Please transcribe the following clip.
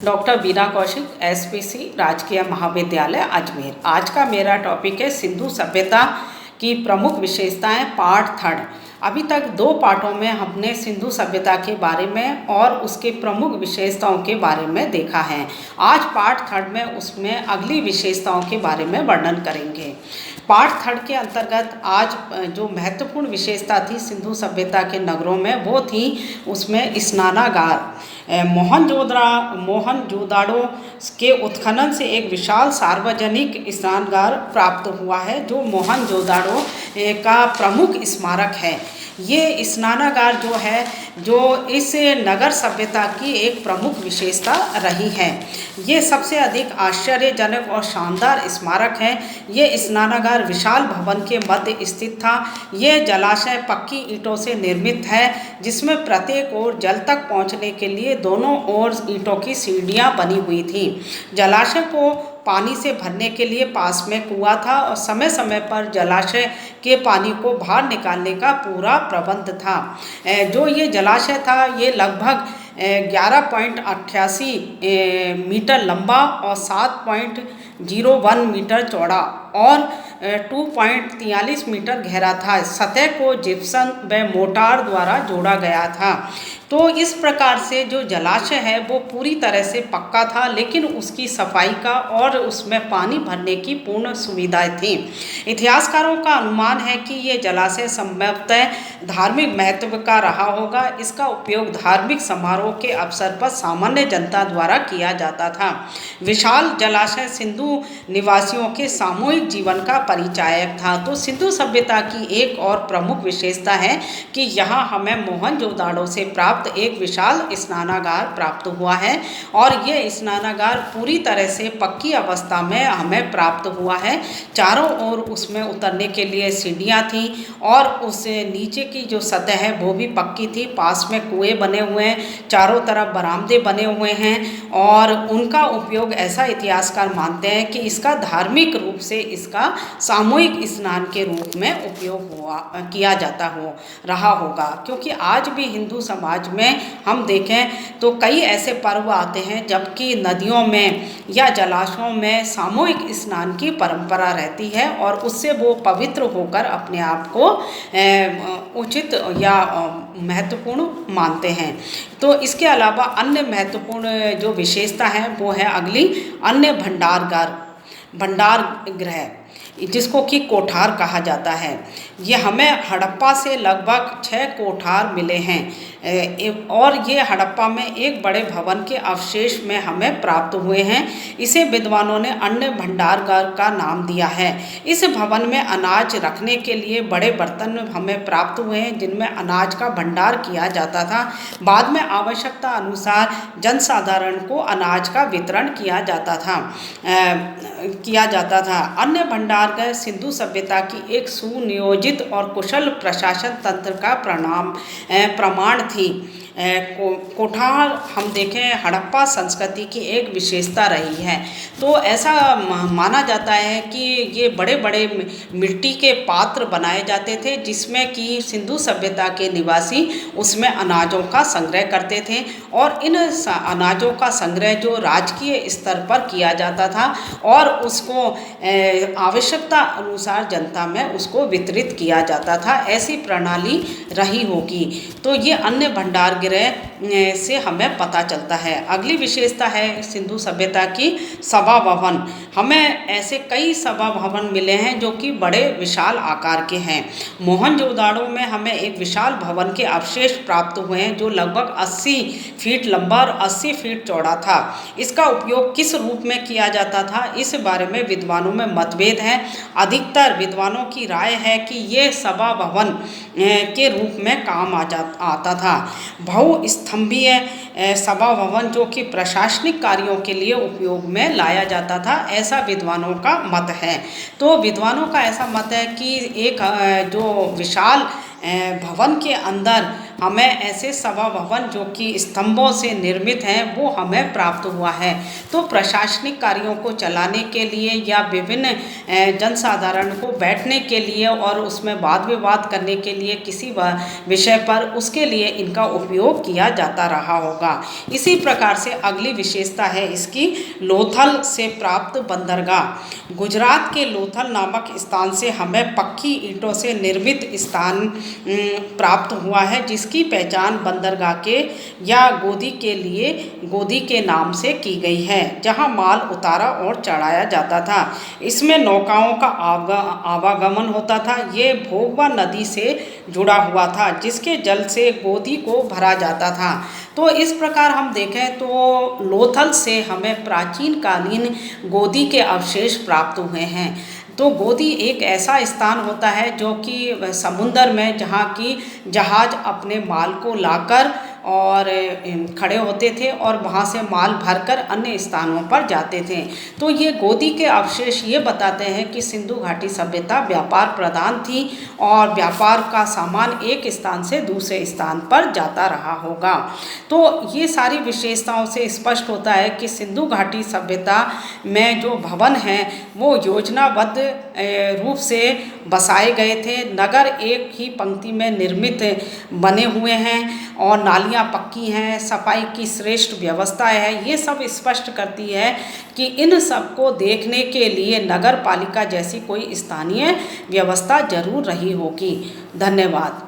Doctor बीना Kaushik, SPC राजकीय महाविद्यालय अजमेर। आज का मेरा टॉपिक है सिंधु सभ्यता की प्रमुख विशेषताएं, पार्ट थर्ड। अभी तक 2 पार्टों में हमने सिंधु सभ्यता के बारे में और उसके प्रमुख विशेषताओं के बारे में देखा है। आज पार्ट थर्ड में उसमें अगली विशेषताओं के बारे में वर्णन करेंगे। पार्ट थर्ड के अंतर्गत आज जो महत्वपूर्ण विशेषता थी सिंधु सभ्यता के नगरों में, वो थी उसमें स्नानागार। मोहनजोदाड़ो के उत्खनन से एक विशाल सार्वजनिक स्नानागार प्राप्त हुआ है, जो मोहनजोदाड़ो का प्रमुख स्मारक है। ये स्नानागार जो है, जो इस नगर सभ्यता की एक प्रमुख विशेषता रही है। ये सबसे अधिक आश्चर्यजनक और शानदार स्मारक है। ये स्नानागार विशाल भवन के मध्य स्थित था। ये जलाशय पक्की ईंटों से निर्मित है, जिसमें प्रत्येक ओर जल तक पहुंचने के लिए दोनों ओर ईंटों की सीढ़ियां बनी हुई थी। जलाशय को पानी से भरने के लिए पास में कुआं था और समय समय पर जलाशय के पानी को बाहर निकालने का पूरा प्रबंध था। जो ये जलाशय था, ये लगभग 11.88 मीटर लंबा और 7.01 मीटर चौड़ा और 2.43 मीटर गहरा था। सतह को जिप्सम व मोटार द्वारा जोड़ा गया था। तो इस प्रकार से जो जलाशय है वो पूरी तरह से पक्का था, लेकिन उसकी सफाई का और उसमें पानी भरने की पूर्ण सुविधाएं थी। इतिहासकारों का अनुमान है कि ये जलाशय संभवतः धार्मिक महत्व का रहा होगा। इसका उपयोग धार्मिक समारोह के अवसर पर सामान्य जनता द्वारा किया जाता था। विशाल जलाशय सिंधु निवासियों के सामूहिक जीवन का परिचायक था। तो सिंधु सभ्यता की एक और प्रमुख विशेषता है कि यहाँ हमें मोहनजोदाड़ो से प्राप्त एक विशाल स्नानागार प्राप्त हुआ है, और ये स्नानागार पूरी तरह से पक्की अवस्था में हमें प्राप्त हुआ है। चारों ओर उसमें उतरने के लिए सीढ़ियाँ थीं और उस नीचे की जो सतह है वो भी पक्की थी। पास में कुएं बने हुए हैं, चारों तरफ बरामदे बने हुए हैं, और उनका उपयोग, ऐसा इतिहासकार मानते हैं कि इसका धार्मिक रूप से इसका सामूहिक स्नान के रूप में उपयोग किया जाता रहा होगा। क्योंकि आज भी हिंदू समाज में हम देखें तो कई ऐसे पर्व आते हैं जबकि नदियों में या जलाशयों में सामूहिक स्नान की परंपरा रहती है, और उससे वो पवित्र होकर अपने आप को उचित या महत्वपूर्ण मानते हैं। तो इसके अलावा अन्य महत्वपूर्ण जो विशेषता है वो है अगली, अन्य भंडार गृह, जिसको कि कोठार कहा जाता है। ये हमें हड़प्पा से लगभग 6 कोठार मिले हैं, और ये हड़प्पा में एक बड़े भवन के अवशेष में हमें प्राप्त हुए हैं। इसे विद्वानों ने अन्य भंडारगार का नाम दिया है। इस भवन में अनाज रखने के लिए बड़े बर्तन हमें प्राप्त हुए हैं, जिनमें अनाज का भंडार किया जाता था। बाद में आवश्यकता अनुसार जनसाधारण को अनाज का वितरण किया जाता था। अन्य भंडारगृह सिंधु सभ्यता की एक सुनियोजित और कुशल प्रशासन तंत्र का प्रमाण थी। कोठार हम देखें हड़प्पा संस्कृति की एक विशेषता रही है। तो ऐसा माना जाता है कि ये बड़े बड़े मिट्टी के पात्र बनाए जाते थे, जिसमें कि सिंधु सभ्यता के निवासी उसमें अनाजों का संग्रह करते थे, और इन अनाजों का संग्रह जो राजकीय स्तर पर किया जाता था और उसको आवश्यकता अनुसार जनता में उसको वितरित किया जाता था। ऐसी प्रणाली रही होगी। तो ये अन्य भंडार से हमें पता चलता है। अगली विशेषता है सिंधु सभ्यता की सभा भवन। हमें ऐसे कई सभा भवन मिले हैं जो कि बड़े विशाल आकार के हैं। मोहनजोदाड़ो में हमें एक विशाल भवन के अवशेष प्राप्त हुए हैं, जो लगभग 80 फीट लंबा और 80 फीट चौड़ा था। इसका उपयोग किस रूप में किया जाता था, इस बारे में विद्वानों में मतभेद है। अधिकतर विद्वानों की राय है कि ये सभा भवन के रूप में काम आता था। बहुस्तंभीय सभा भवन जो कि प्रशासनिक कार्यों के लिए उपयोग में लाया जाता था, ऐसा विद्वानों का मत है। तो विद्वानों का ऐसा मत है कि एक जो विशाल भवन के अंदर हमें ऐसे सभा भवन जो कि स्तंभों से निर्मित हैं वो हमें प्राप्त हुआ है। तो प्रशासनिक कार्यों को चलाने के लिए या विभिन्न जनसाधारण को बैठने के लिए और उसमें वाद विवाद करने के लिए किसी विषय पर, उसके लिए इनका उपयोग किया जाता रहा होगा। इसी प्रकार से अगली विशेषता है इसकी लोथल से प्राप्त बंदरगाह। गुजरात के लोथल नामक स्थान से हमें पक्की ईंटों से निर्मित स्थान प्राप्त हुआ है, जिसकी पहचान बंदरगाह के या गोदी के नाम से की गई है, जहां माल उतारा और चढ़ाया जाता था। इसमें नौकाओं का आवागमन होता था। ये भोगवा नदी से जुड़ा हुआ था, जिसके जल से गोदी को भरा जाता था। तो इस प्रकार हम देखें तो लोथल से हमें प्राचीन कालीन गोदी के अवशेष प्राप्त हुए हैं। तो गोदी एक ऐसा स्थान होता है जो कि समुंदर में, जहाँ की जहाज अपने माल को लाकर और खड़े होते थे और वहाँ से माल भरकर अन्य स्थानों पर जाते थे। तो ये गोदी के अवशेष ये बताते हैं कि सिंधु घाटी सभ्यता व्यापार प्रधान थी और व्यापार का सामान एक स्थान से दूसरे स्थान पर जाता रहा होगा। तो ये सारी विशेषताओं से स्पष्ट होता है कि सिंधु घाटी सभ्यता में जो भवन हैं वो योजनाबद्ध रूप से बसाए गए थे। नगर एक ही पंक्ति में निर्मित बने हुए हैं और नालियाँ पक्की हैं, सफाई की श्रेष्ठ व्यवस्था है। ये सब स्पष्ट करती है कि इन सब को देखने के लिए नगर पालिका जैसी कोई स्थानीय व्यवस्था जरूर रही होगी। धन्यवाद।